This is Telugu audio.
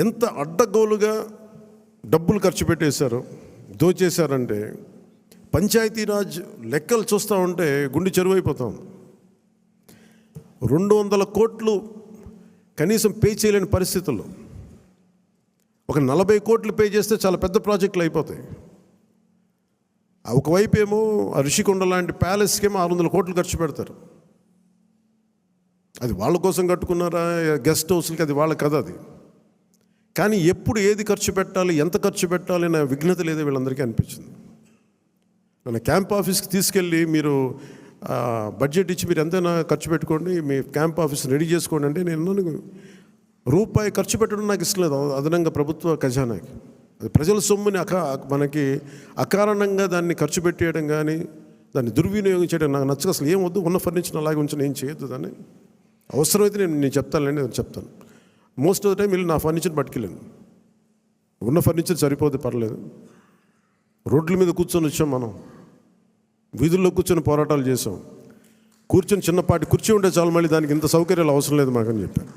ఎంత అడ్డగోలుగా డబ్బులు ఖర్చు పెట్టేశారు, దోచేశారంటే పంచాయతీరాజ్ లెక్కలు చూస్తూ ఉంటే గుండె చెరువైపోతాం. 200 కోట్లు కనీసం పే చేయలేని పరిస్థితుల్లో ఒక 40 కోట్లు పే చేస్తే చాలా పెద్ద ప్రాజెక్టులు అయిపోతాయి. ఒకవైపు ఏమో ఋషికొండ లాంటి ప్యాలెస్కేమో 600 కోట్లు ఖర్చు పెడతారు. అది వాళ్ళ కోసం కట్టుకున్నారా, గెస్ట్ హౌస్లకి, అది వాళ్ళ కథ. అది కానీ ఎప్పుడు ఏది ఖర్చు పెట్టాలి, ఎంత ఖర్చు పెట్టాలి అనే విఘ్నత లేదో వీళ్ళందరికీ అనిపించింది. మన క్యాంప్ ఆఫీస్కి తీసుకెళ్ళి మీరు బడ్జెట్ ఇచ్చి మీరు ఎంతైనా ఖర్చు పెట్టుకోండి, మీ క్యాంప్ ఆఫీస్ రెడీ చేసుకోండి అంటే నేను రూపాయి ఖర్చు పెట్టడం నాకు ఇష్టం లేదు. అదనంగా ప్రభుత్వ ఖజానాకి అది ప్రజల సొమ్ముని మనకి అకారణంగా దాన్ని ఖర్చు పెట్టేయడం కానీ దాన్ని దుర్వినియోగం చేయడం నాకు నచ్చక. అసలు ఏం వద్దు, ఉన్న ఫర్నిచర్ అలాగే ఉంచి ఏం చేయొద్దు. దాన్ని అవసరమైతే నేను చెప్తానులేండి, నేను చెప్తాను. మోస్ట్ ఆఫ్ ద టైం వీళ్ళు నా ఫర్నిచర్ పట్టుకెళ్ళాను. ఉన్న ఫర్నిచర్ సరిపోతే పర్లేదు. రోడ్ల మీద కూర్చొని వచ్చాం, మనం వీధుల్లో కూర్చొని పోరాటాలు చేసాం. కూర్చొని చిన్నపాటి కుర్చీ ఉంటే చాలు, మళ్ళీ దానికి ఇంత సౌకర్యాలు అవసరం లేదు మాకని చెప్పాను.